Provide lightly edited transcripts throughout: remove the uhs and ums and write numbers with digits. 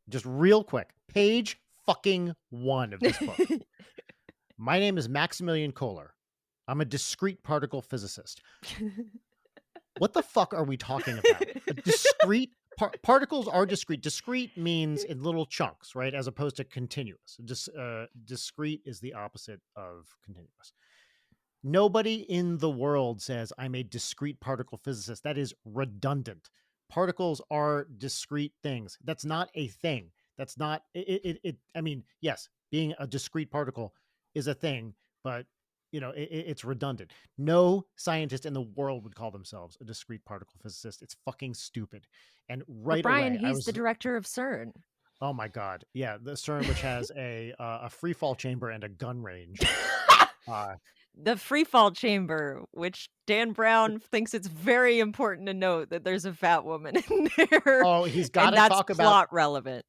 Just real quick. Page fucking 1 of this book. My name is Maximilian Kohler. I'm a discrete particle physicist. What the fuck are we talking about? A discrete particles are discrete. Discrete means in little chunks, right? As opposed to continuous. Discrete is the opposite of continuous. Nobody in the world says I'm a discrete particle physicist. That is redundant. Particles are discrete things. That's not a thing. That's not it. I mean, yes, being a discrete particle is a thing, but it's redundant. No scientist in the world would call themselves a discrete particle physicist. It's fucking stupid. And But right Brian, away, I he's the was, director of CERN. oh my god, yeah, the CERN, which has a free fall chamber and a gun range. The freefall chamber, which Dan Brown thinks it's very important to note that there's a fat woman in there, Oh, he's got and to that's talk about. plot relevant.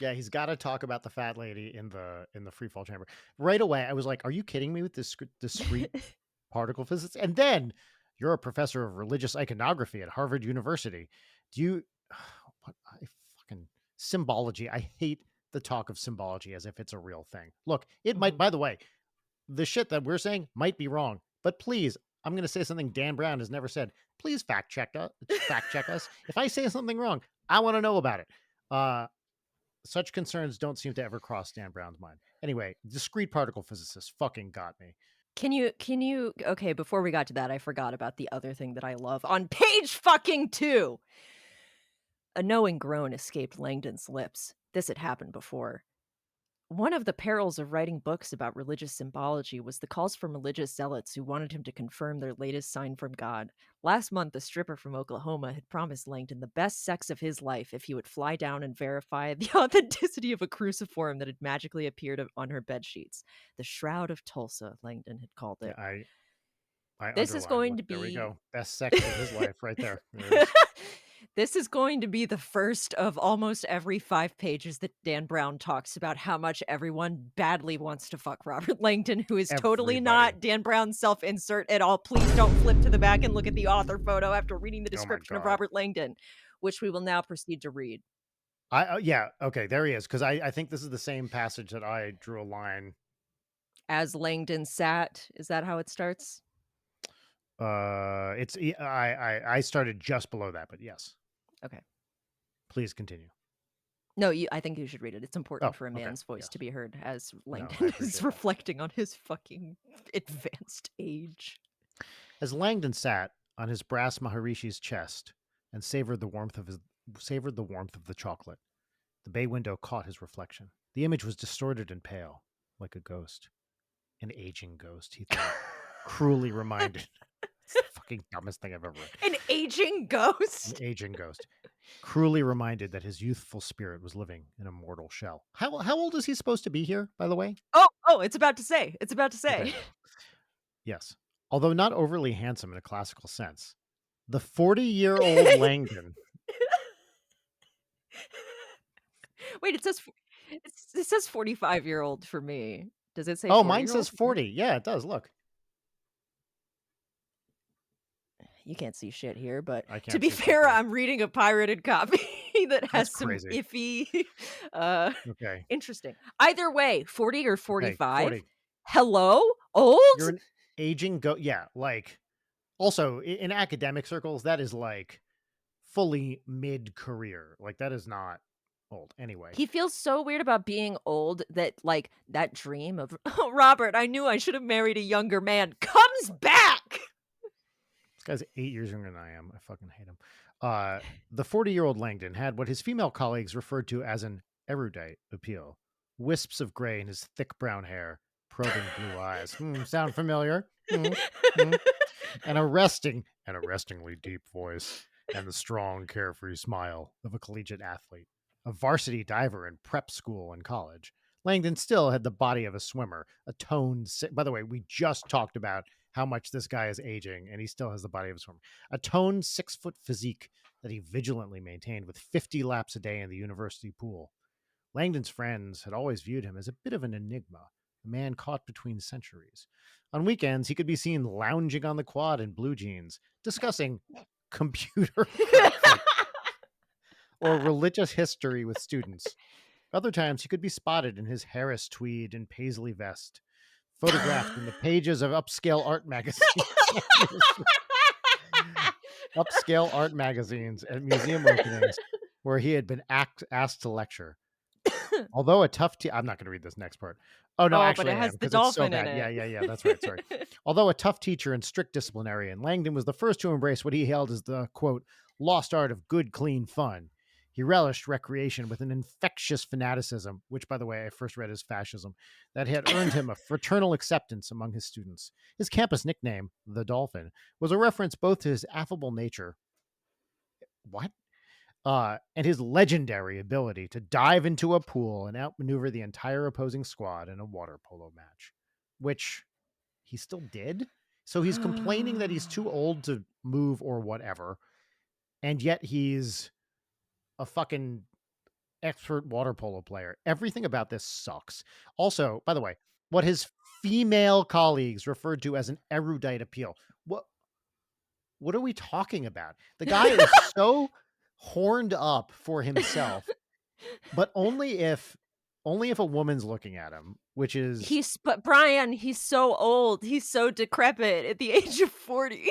Yeah, he's got to talk about the fat lady in the free fall chamber. Right away, I was like, "Are you kidding me with this discrete particle physics?" And then you're a professor of religious iconography at Harvard University. Do you? What I fucking symbology? I hate the talk of symbology as if it's a real thing. Look, it might. By the way, the shit that we're saying might be wrong, but please, I'm going to say something Dan Brown has never said. Please fact check us. Fact check us. If I say something wrong, I want to know about it. Such concerns don't seem to ever cross Dan Brown's mind. Anyway, discrete particle physicist fucking got me. Can you okay, before we got to that, I forgot about the other thing that I love. On page fucking 2, a knowing groan escaped Langdon's lips. This had happened before. One of the perils of writing books about religious symbology was the calls from religious zealots who wanted him to confirm their latest sign from God. Last month, a stripper from Oklahoma had promised Langdon the best sex of his life if he would fly down and verify the authenticity of a cruciform that had magically appeared on her bedsheets. The Shroud of Tulsa, Langdon had called it. Yeah, I This is underlined. going Look, to there we be go. Best sex of his life, right there. There it is. This is going to be the first of almost every 5 pages that Dan Brown talks about how much everyone badly wants to fuck Robert Langdon, who is totally Everybody. not Dan Brown's self-insert at all. Please don't flip to the back and look at the author photo after reading the Oh my description of god. Robert Langdon, which we will now proceed to read. Yeah. Okay. There he is. Because I think this is the same passage that I drew a line. As Langdon sat, is that how it starts? It's I started just below that, but yes. Okay. Please continue. No, I think you should read it. It's important Oh, for a okay. man's voice Yes. to be heard as No, I Langdon appreciate is that. reflecting on his fucking advanced age. As Langdon sat on his brass Maharishi's chest and savored the warmth of the chocolate, the bay window caught his reflection. The image was distorted and pale, like a ghost. An aging ghost, he thought, cruelly reminded. It's the fucking dumbest thing I've ever read. An aging ghost? An aging ghost. Cruelly reminded that his youthful spirit was living in a mortal shell. How old is he supposed to be here, by the way? Oh, it's about to say. It's about to say. Okay. Yes. Although not overly handsome in a classical sense, the 40-year-old Langdon. Wait, it says 45-year-old for me. Does it say Oh, 40-year-old? mine says 40. Yeah, it does. Look. You can't see shit here, but I to can't be see shit fair, here. I'm reading a pirated copy that has That's some crazy. iffy Okay. interesting. Either way, 40 or Okay, 45. 40. Hello? Old? You're an aging yeah, like also in academic circles, that is like fully mid-career. Like that is not old anyway. He feels so weird about being old that like that dream of, "Oh, Robert, I knew I should have married a younger man," comes back. This guy's 8 years younger than I am. I fucking hate him. The 40-year-old Langdon had what his female colleagues referred to as an erudite appeal. Wisps of gray in his thick brown hair, probing blue eyes. Sound familiar? An arrestingly deep voice, and the strong, carefree smile of a collegiate athlete, a varsity diver in prep school and college. Langdon still had the body of a swimmer, a toned. By the way, we just talked about how much this guy is aging, and he still has the body of a swimmer. A toned 6-foot physique that he vigilantly maintained with 50 laps a day in the university pool. Langdon's friends had always viewed him as a bit of an enigma, a man caught between centuries. On weekends, he could be seen lounging on the quad in blue jeans, discussing computer graphics. or religious history with students. Other times, he could be spotted in his Harris tweed and paisley vest, photographed in the pages of upscale art magazines at upscale art magazines at museum openings where he had been asked to lecture. Although a tough I'm not gonna read this next part. Oh, no, Oh, but actually it I am has the because it's so dolphin in bad. Yeah, it. yeah, yeah, that's right, sorry. Although a tough teacher and strict disciplinarian, Langdon was the first to embrace what he hailed as the, quote, "lost art of good, clean fun." He relished recreation with an infectious fanaticism, which, by the way, I first read as fascism, that had earned him a fraternal acceptance among his students. His campus nickname, "the Dolphin," was a reference both to his affable nature what? And his legendary ability to dive into a pool and outmaneuver the entire opposing squad in a water polo match, which he still did. So he's complaining that he's too old to move or whatever, and yet he's a fucking expert water polo player. Everything about this sucks. Also, by the way, what his female colleagues referred to as an erudite appeal. What are we talking about? The guy is so horned up for himself, but only if a woman's looking at him, which is But Brian, he's so old, he's so decrepit at the age of 40.